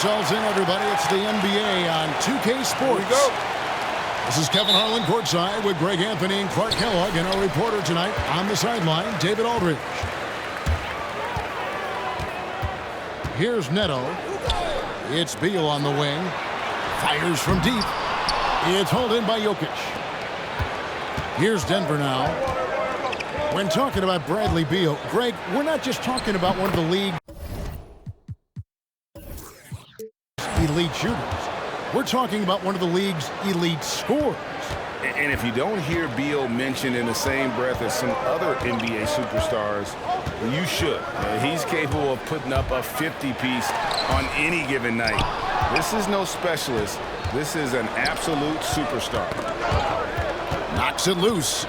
yourselves in, everybody. It's the NBA on 2K Sports. Here we go. This is Kevin Harlan courtside with Greg Anthony and Clark Kellogg, and our reporter tonight on the sideline, David Aldridge. Here's Neto. It's Beal on the wing. Fires from deep. It's hauled in by Jokic. Here's Denver now. When talking about Bradley Beal, Greg, we're not just talking about one of the league's elite shooters. We're talking about one of the league's elite scorers. And if you don't hear Beal mentioned in the same breath as some other NBA superstars, you should. He's capable of putting up a 50-piece on any given night. This is no specialist. This is an absolute superstar. Knocks it loose.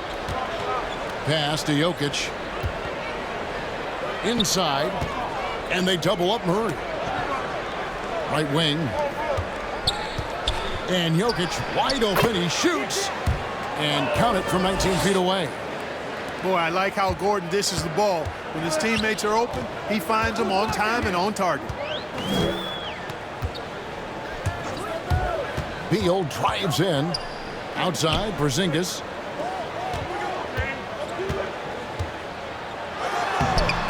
Pass to Jokic. Inside. And they double up Murray. Right wing. And Jokic wide open. He shoots. And count it from 19 feet away. Boy, I like how Gordon dishes the ball. When his teammates are open, he finds them on time and on target. Beal drives in. Outside, Porzingis.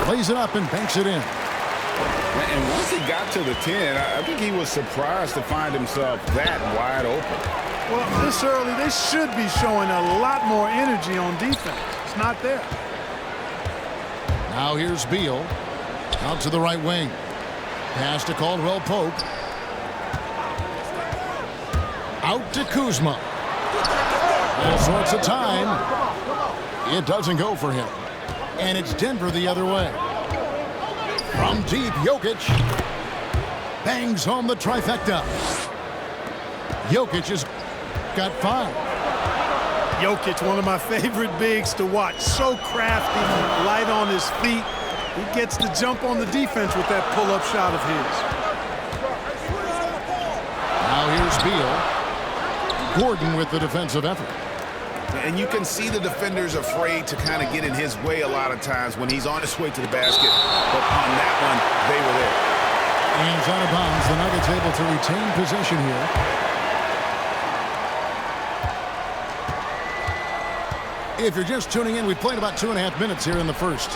Plays it up and banks it in. And once he got to the 10, I think he was surprised to find himself that wide open. Well, this early, they should be showing a lot more energy on defense. It's not there. Now here's Beal. Out to the right wing. Pass to Caldwell Pope. Out to Kuzma. All sorts of time. It doesn't go for him. And it's Denver the other way. From deep, Jokic bangs home the trifecta. Jokic has got 5. Jokic, one of my favorite bigs to watch. So crafty, light on his feet. He gets the jump on the defense with that pull-up shot of Now here's Beal. Gordon with the defensive effort. And you can see the defenders afraid to kind of get in his way a lot of times when he's on his way to the basket. But on that one, they were there. And it's out of bounds. The Nuggets able to retain possession here. If you're just tuning in, we played about 2.5 minutes here in the first.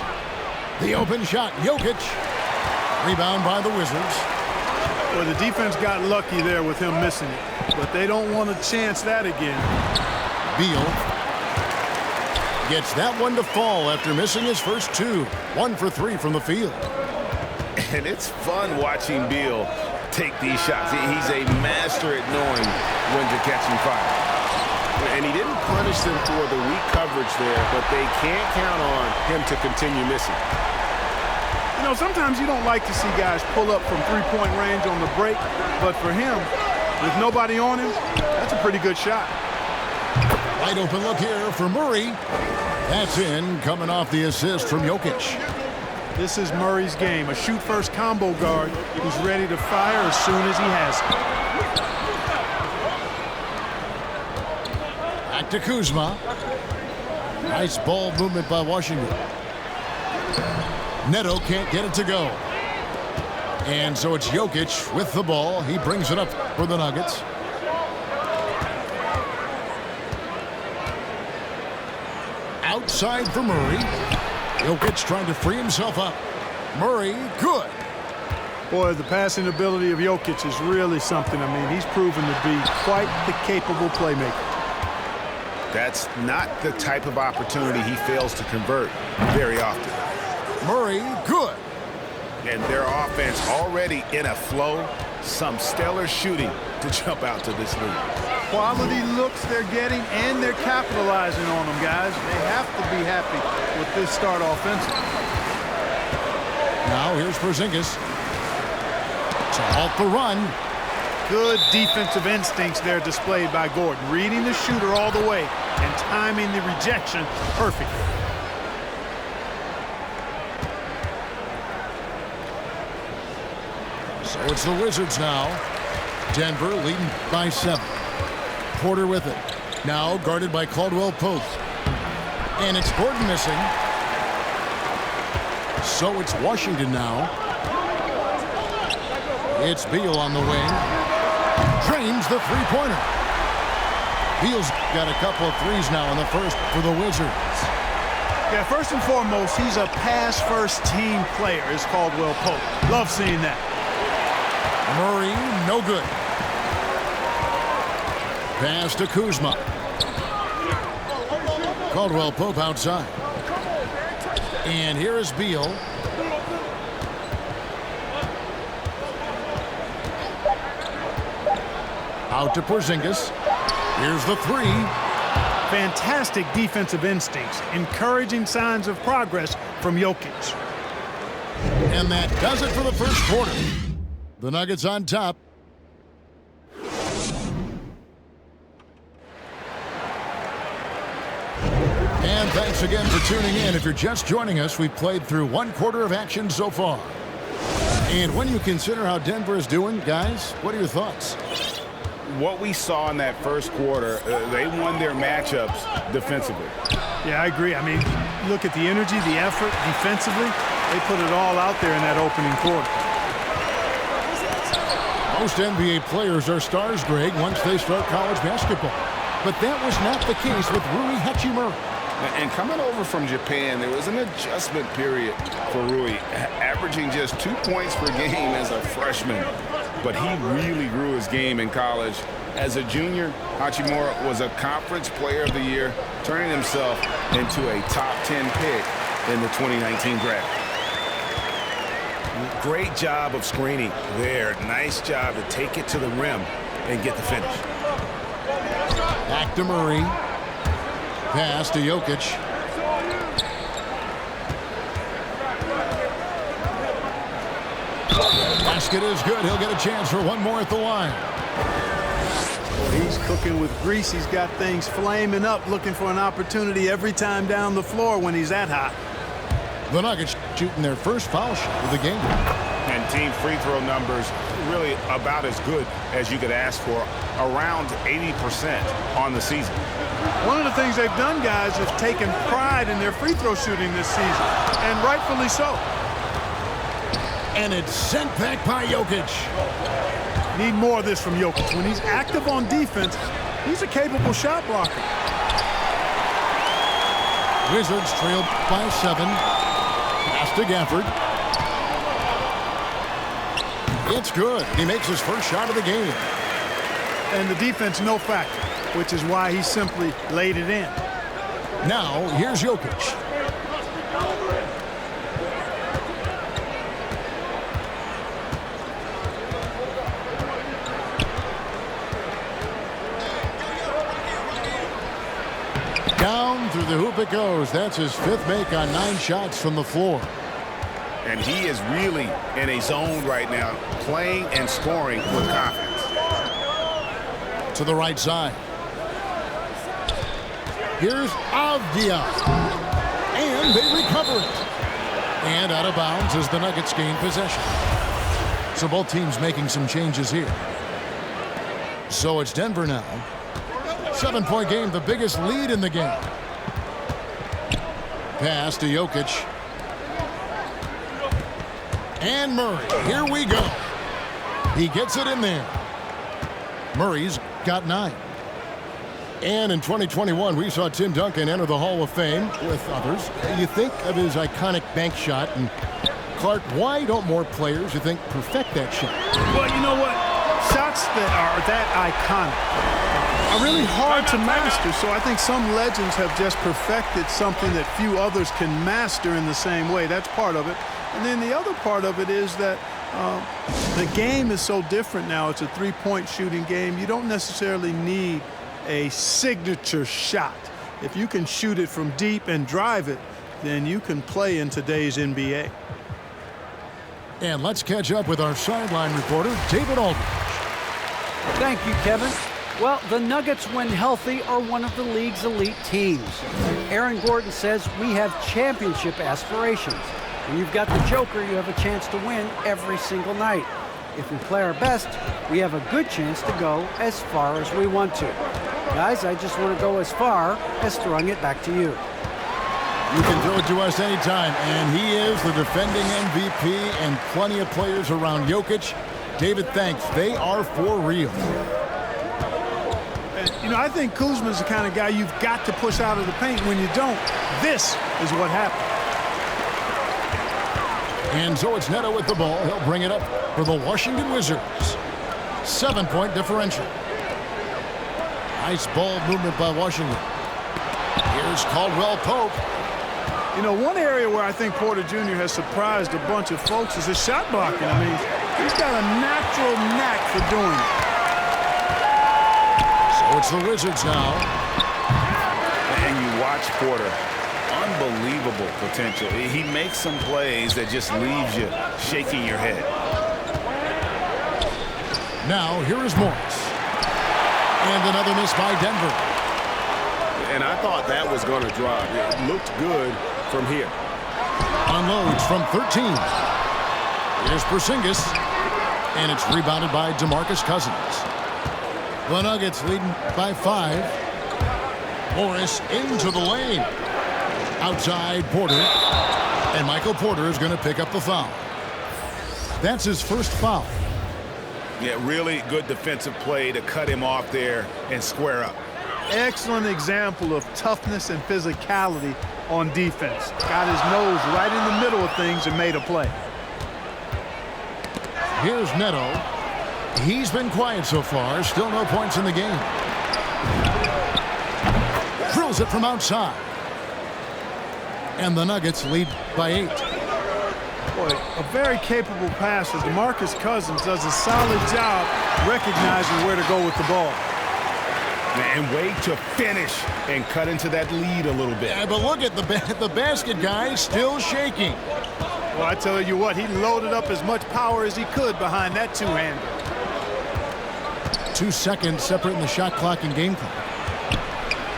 The open shot, Jokic. Rebound by the Wizards. Well, the defense got lucky there with him missing it. But they don't want to chance that again. Beal gets that one to fall after missing his first 2. 1 for 3 from the field. And it's fun watching Beal take these shots. He's a master at knowing when to catch and fire. And he didn't punish them for the weak coverage there, but they can't count on him to continue missing. You know, sometimes you don't like to see guys pull up from three-point range on the break, but for him, with nobody on him, that's a pretty good shot. Wide open look here for Murray. That's in, coming off the assist from Jokic. This is Murray's game, a shoot-first combo guard who's ready to fire as soon as he has it. Back to Kuzma. Nice ball movement by Washington. Neto can't get it to go. And so it's Jokic with the ball. He brings it up for the Nuggets. Outside for Murray. Jokic trying to free himself up. Murray, good. Boy, the passing ability of Jokic is really something. I mean, he's proven to be quite the capable playmaker. That's not the type of opportunity he fails to convert very often. Murray, good. And their offense already in a flow. Some stellar shooting to jump out to this lead. Quality looks they're getting, and they're capitalizing on them, guys. They have to be happy with this start offensively. Now here's Porzingis. To halt the run. Good defensive instincts there displayed by Gordon. Reading the shooter all the way and timing the rejection perfectly. So it's the Wizards now. Denver leading by 7. Porter with it. Now guarded by Caldwell Pope. And it's Gordon missing. So it's Washington now. It's Beal on the wing. Drains the three-pointer. Beal's got a couple of threes now in the first for the Wizards. Yeah, first and foremost, he's a pass-first team player, is Caldwell Pope. Love seeing that. Murray, no good. Pass to Kuzma. Caldwell Pope outside. And here is Beal. Out to Porzingis. Here's the three. Fantastic defensive instincts, encouraging signs of progress from Jokic. And that does it for the first quarter. The Nuggets on top. And thanks again for tuning in. If you're just joining us, we've played through one quarter of action so far. And when you consider how Denver is doing, guys, what are your thoughts? What we saw in that first quarter, they won their matchups defensively. Yeah, I agree. I mean, look at the energy, the effort defensively. They put it all out there in that opening quarter. Most NBA players are stars, Greg, once they start college basketball. But that was not the case with Rui Hachimura. And coming over from Japan, there was an adjustment period for Rui, averaging just 2 points per game as a freshman. But he really grew his game in college. As a junior, Hachimura was a Conference Player of the Year, turning himself into a top 10 pick in the 2019 draft. Great job of screening there. Nice job to take it to the rim and get the finish. Back to Murray. Pass to Jokic. Basket is good. He'll get a chance for one more at the line. He's cooking with grease. He's got things flaming up, looking for an opportunity every time down the floor when he's that hot. The Nuggets shooting their first foul shot of the game. And team free throw numbers really about as good as you could ask for, around 80% on the season. One of the things they've done, guys, is taken pride in their free throw shooting this season, and rightfully so. And it's sent back by Jokic. Need more of this from Jokic. When he's active on defense, he's a capable shot blocker. Wizards trailed by 7. Pass to Gafford. It's good. He makes his first shot of the game. And the defense no factor, which is why he simply laid it in. Now, here's Jokic. Down through the hoop it goes. That's his 5th make on 9 shots from the floor. And he is really in a zone right now, playing and scoring with confidence. To the right side. Here's Avdia. And they recover it. And out of bounds as the Nuggets gain possession. So both teams making some changes here. So it's Denver now. 7-point game, the biggest lead in the game. Pass to Jokic. And Murray, here we go. He gets it in there. Murray's got 9. And in 2021, we saw Tim Duncan enter the Hall of Fame with others. You think of his iconic bank shot, and Clark, why don't more players, you think, perfect that shot? Well, you know what? Shots that are that iconic are really hard to master, so I think some legends have just perfected something that few others can master in the same way. That's part of it. And then the other part of it is that the game is so different now. It's a 3-point shooting game. You don't necessarily need a signature shot. If you can shoot it from deep and drive it, then you can play in today's NBA. And let's catch up with our sideline reporter, David Aldridge. Thank you, Kevin. Well, the Nuggets, when healthy, are one of the league's elite teams. Aaron Gordon says we have championship aspirations. When you've got the Joker, you have a chance to win every single night. If we play our best, we have a good chance to go as far as we want to. Guys, I just want to go as far as throwing it back to you. You can throw it to us anytime, and he is the defending MVP, and plenty of players around Jokic David thinks they are for real. And, you know, I think Kuzma's the kind of guy you've got to push out of the paint. When you don't, this is what happens. And so it's Neto with the ball. He'll bring it up for the Washington Wizards. 7-point differential. Nice ball movement by Washington. Here's Caldwell Pope. You know, one area where I think Porter Jr. has surprised a bunch of folks is his shot blocking. I mean, he's got a natural knack for doing it. So it's the Wizards now. And you watch Porter. Unbelievable potential. He makes some plays that just leaves you shaking your head. Now, here is Morris. And another miss by Denver. And I thought that was going to drop. It looked good from here. Unloads from 13. Here's Porzingis. And it's rebounded by DeMarcus Cousins. The Nuggets leading by 5. Morris into the lane. Outside Porter. And Michael Porter is going to pick up the foul. That's his first foul. Yeah, really good defensive play to cut him off there and square up. Excellent example of toughness and physicality on defense. Got his nose right in the middle of things and made a play. Here's Neto. He's been quiet so far. Still no points in the game. Drills it from outside. And the Nuggets lead by 8. Boy, a very capable passer. DeMarcus Cousins does a solid job recognizing where to go with the ball. And way to finish and cut into that lead a little bit. Yeah, but look at the basket guy still shaking. Well, I tell you what, he loaded up as much power as he could behind that two-hander. 2 seconds separating the shot clock and game clock.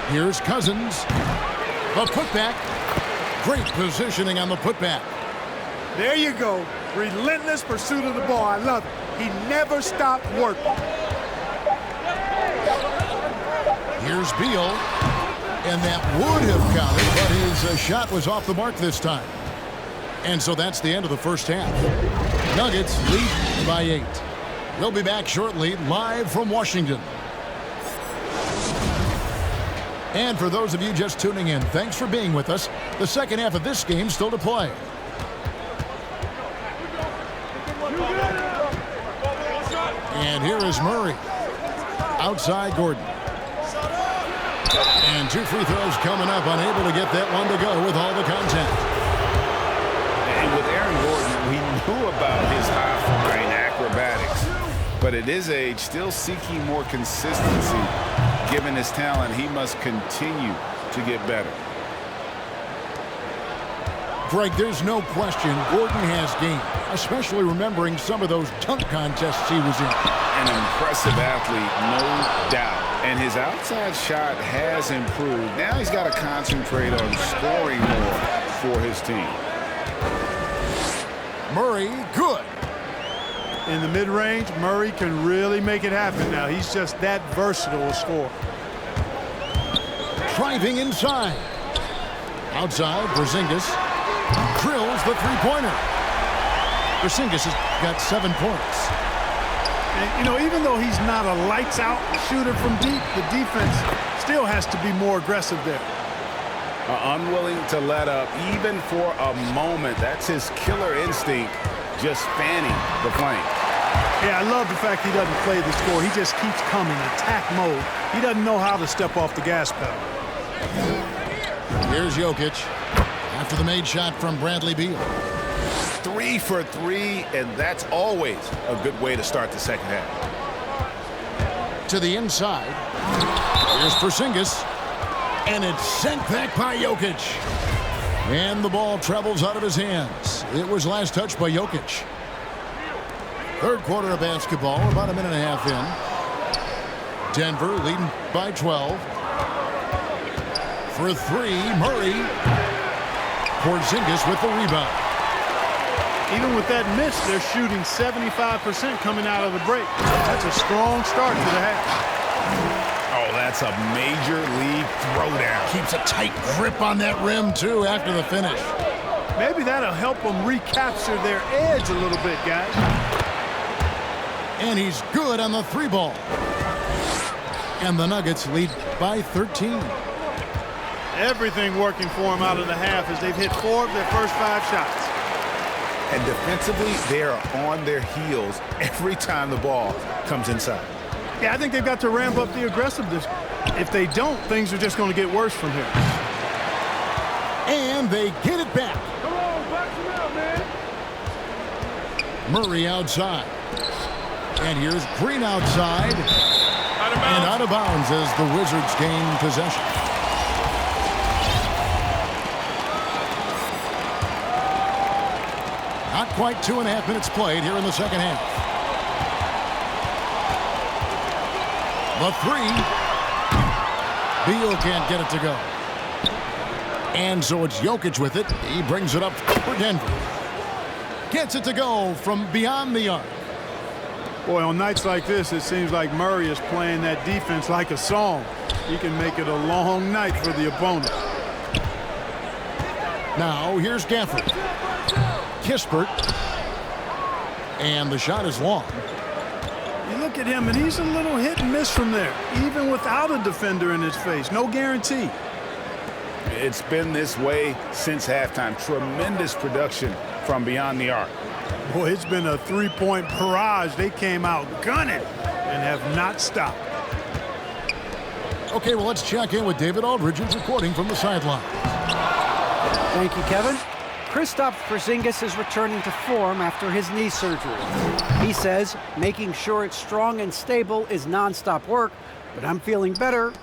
Here's Cousins. The putback. Great positioning on the putback. There you go. Relentless pursuit of the ball. I love it. He never stopped working. Here's Beal. And that would have counted, but his shot was off the mark this time. And so that's the end of the first half. Nuggets lead by 8. We'll be back shortly, live from Washington. And for those of you just tuning in, thanks for being with us. The second half of this game still to play. And here is Murray. Outside Gordon. And 2 free throws coming up, unable to get that one to go with all the contact. And with Aaron Gordon, we knew about his high-flying acrobatics, but at his age, still seeking more consistency. Given his talent, he must continue to get better. Greg, there's no question Gordon has game, especially remembering some of those dunk contests he was in. An impressive athlete, no doubt. And his outside shot has improved. Now he's got to concentrate on scoring more for his team. Murray, good. In the mid-range, Murray can really make it happen now. He's just that versatile a scorer. Driving inside. Outside, Porzingis drills the three-pointer. Porzingis has got 7 points. And, you know, even though he's not a lights-out shooter from deep, the defense still has to be more aggressive there. Unwilling to let up even for a moment. That's his killer instinct, just fanning the flank. Yeah, I love the fact he doesn't play the score. He just keeps coming, attack mode. He doesn't know how to step off the gas pedal. Here's Jokic after the made shot from Bradley Beal. 3 for 3, and that's always a good way to start the second half. To the inside. Here's Porzingis. And it's sent back by Jokic. And the ball travels out of his hands. It was last touched by Jokic. Third quarter of basketball, about a minute and a half in. Denver leading by 12. For 3, Murray. Porzingis with the rebound. Even with that miss, they're shooting 75% coming out of the break. That's a strong start to the half. Oh, that's a major league throwdown. Keeps a tight grip on that rim, too, after the finish. Maybe that'll help them recapture their edge a little bit, guys. And he's good on the 3-ball. And the Nuggets lead by 13. Everything working for them out of the half as they've hit 4 of their first 5 shots. And defensively, they are on their heels every time the ball comes inside. Yeah, I think they've got to ramp up the aggressiveness. If they don't, things are just going to get worse from here. And they get it back. Come on, box him out, man. Murray outside. And here's Green outside. And out of bounds as the Wizards gain possession. Not quite 2.5 minutes played here in the second half. The 3. Beal can't get it to go. And so it's Jokic with it. He brings it up for Denver. Gets it to go from beyond the arc. Boy, on nights like this, it seems like Murray is playing that defense like a song. He can make it a long night for the opponent. Now, here's Gafford. Kispert. And the shot is long. You look at him, and he's a little hit and miss from there, even without a defender in his face. No guarantee. It's been this way since halftime. Tremendous production from beyond the arc. Boy, it's been a 3-point barrage. They came out gunning and have not stopped. Okay, well, let's check in with David Aldridge, who's reporting from the sideline. Thank you, Kevin. Kristaps Porzingis is returning to form after his knee surgery. He says making sure it's strong and stable is nonstop work, but I'm feeling better,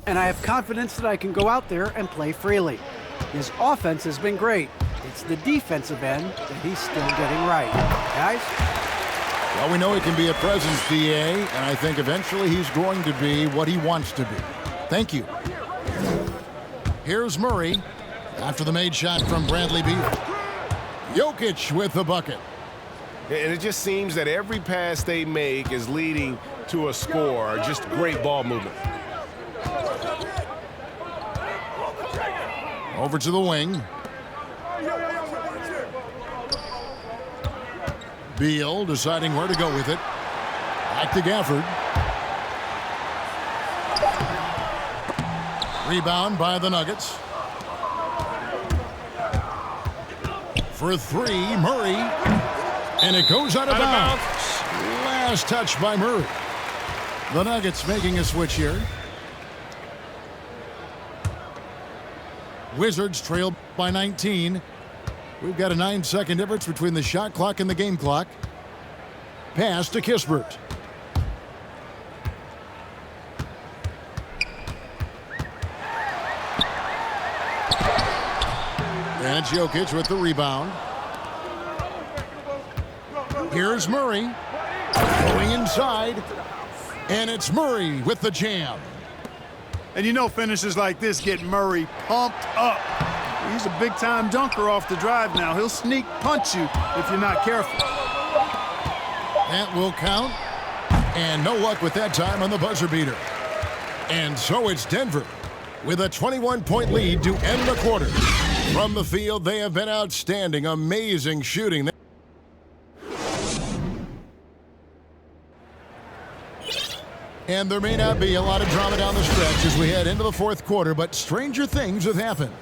and I have confidence that I can go out there and play freely. His offense has been great. It's the defensive end that he's still getting right. Guys? Well, we know he can be a presence, DA, and I think eventually he's going to be what he wants to be. Thank you. Here's Murray after the made shot from Bradley Beal. Jokic with the bucket. And it just seems that every pass they make is leading to a score. Just great ball movement. Over to the wing. Beal deciding where to go with it. Back to Gafford. Rebound by the Nuggets. For 3, Murray. And it goes out of bounds. Last touch by Murray. The Nuggets making a switch here. Wizards trail by 19. We've got a 9-second difference between the shot clock and the game clock. Pass to Kispert. And it's Jokic with the rebound. Here's Murray. Going inside. And it's Murray with the jam. And you know finishes like this get Murray pumped up. He's a big-time dunker off the drive now. He'll sneak punch you if you're not careful. That will count. And no luck with that time on the buzzer beater. And so it's Denver with a 21-point lead to end the quarter. From the field, they have been outstanding. Amazing shooting. And there may not be a lot of drama down the stretch as we head into the fourth quarter, but stranger things have happened.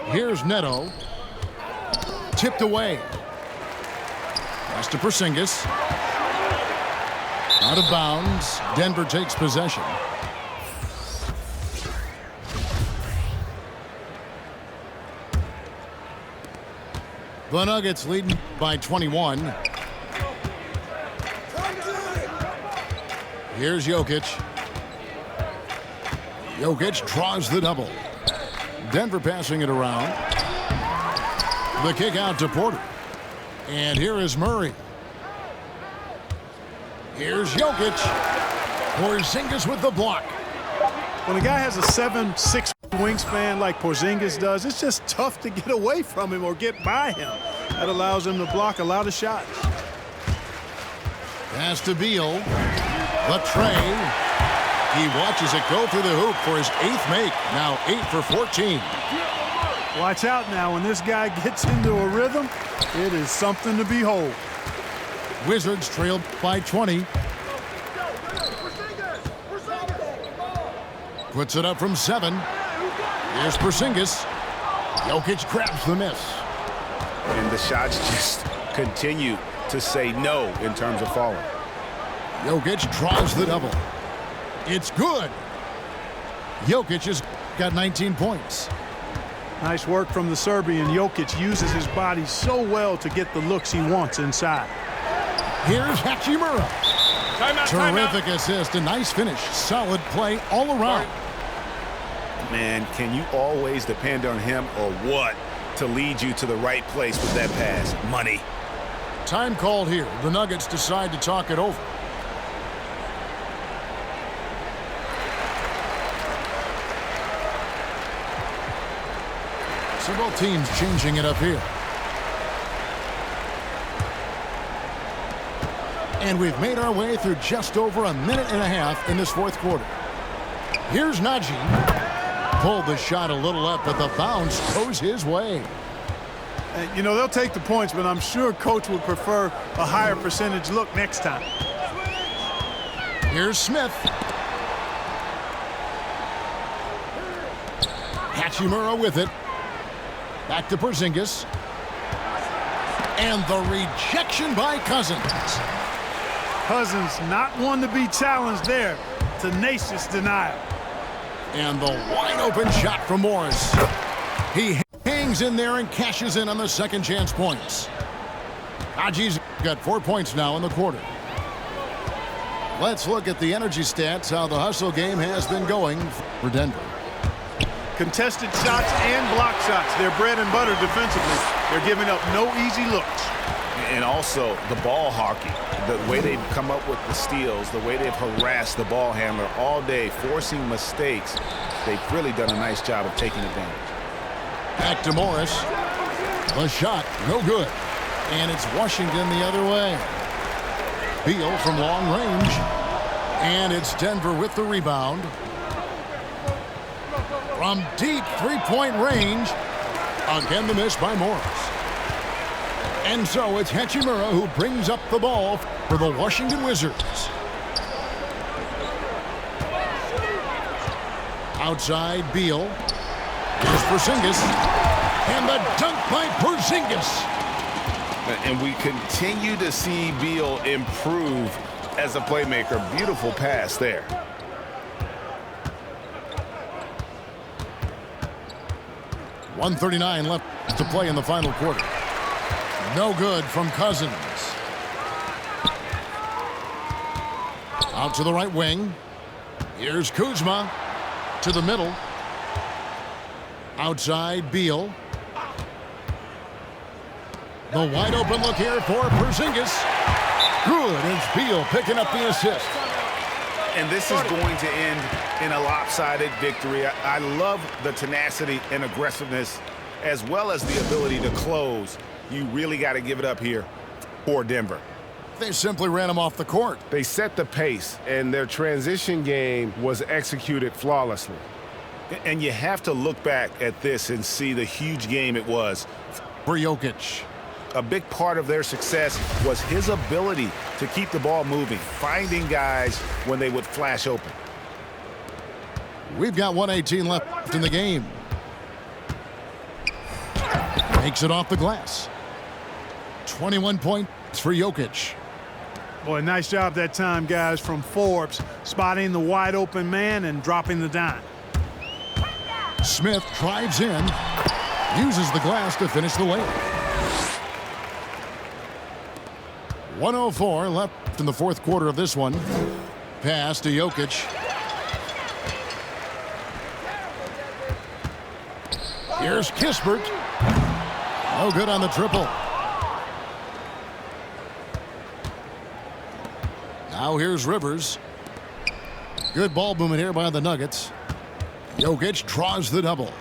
Here's Neto. Tipped away. Pass to Porzingis. Out of bounds. Denver takes possession. The Nuggets leading by 21. Here's Jokic. Jokic draws the double. Denver passing it around. The kick out to Porter. And here is Murray. Here's Jokic. Porzingis with the block. When a guy has a 7'6" wingspan like Porzingis does, it's just tough to get away from him or get by him. That allows him to block a lot of shots. Pass to Beal. The tray. He watches it go through the hoop for his 8th make. Now 8 for 14. Watch out now. When this guy gets into a rhythm, It is something to behold. Wizards trailed by 20. Puts it up from 7. Here's Porzingis. Jokic grabs the miss. And the shots just continue to say no in terms of falling. Jokic draws the double. It's good. Jokic has got 19 points. Nice work from the Serbian. Jokic uses his body so well to get the looks he wants inside. Here's Hachimura. Terrific assist, a nice finish. Solid play all around. Man, can you always depend on him or what to lead you to the right place with that pass? Money. Time called here. The Nuggets decide to talk it over. So both teams changing it up here. And we've made our way through just over a minute and a half in this fourth quarter. Here's Najee. Pulled the shot a little up, but the bounce goes his way. And, you know, they'll take the points, but I'm sure coach would prefer a higher percentage look next time. Here's Smith. Hachimura with it. Back to Porzingis. And the rejection by Cousins. Cousins not one to be challenged there. Tenacious denial. And the wide open shot from Morris. He hangs in there and cashes in on the second chance points. Najee's got 4 points now in the quarter. Let's look at the energy stats, how the hustle game has been going for Denver. Contested shots and block shots. They're bread and butter defensively. They're giving up no easy looks. And also the ball hockey, the way they've come up with the steals, the way they've harassed the ball handler all day, forcing mistakes. They've really done a nice job of taking advantage. Back to Morris. The shot, no good. And it's Washington the other way. Beal from long range. And it's Denver with the rebound. From deep three-point range. Again, the miss by Morris. And so it's Hachimura who brings up the ball for the Washington Wizards. Outside, Beal. Here's Porzingis. And the dunk by Porzingis. And we continue to see Beal improve as a playmaker. Beautiful pass there. .139 left to play in the final quarter. No good from Cousins. Out to the right wing. Here's Kuzma to the middle. Outside, Beal. The wide open look here for Porzingis. Good. It's Beal picking up the assist. And this is going to end in a lopsided victory. I love the tenacity and aggressiveness as well as the ability to close. You really got to give it up here for Denver. They simply ran him off the court. They set the pace, and their transition game was executed flawlessly. And you have to look back at this and see the huge game it was For Jokic. A big part of their success was his ability to keep the ball moving, finding guys when they would flash open. We've got 1:18 left in the game. Makes it off the glass. 21 points for Jokic. Boy, nice job that time, guys, from Forbes, spotting the wide open man and dropping the dime. Smith drives in, uses the glass to finish the layup. 1:04 left in the fourth quarter of this one. Pass to Jokic. Here's Kispert. No good on the triple. Now here's Rivers. Good ball movement here by the Nuggets. Jokic draws the double.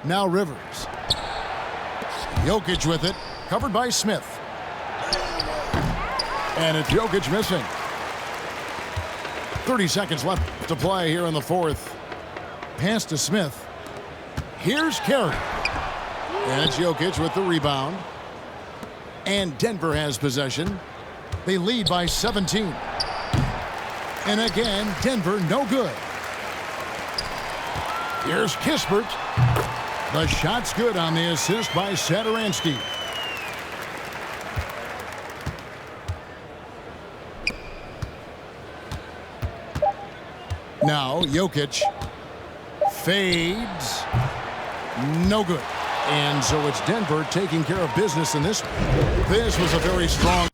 Now Rivers. Jokic with it. Covered by Smith. And it's Jokic missing. 30 seconds left to play here in the fourth. Pass to Smith. Here's Carey. And it's Jokic with the rebound. And Denver has possession. They lead by 17. And again, Denver no good. Here's Kispert. The shot's good on the assist by Satoransky. Now Jokic fades. No good. And so it's Denver taking care of business in this one. This was a very strong...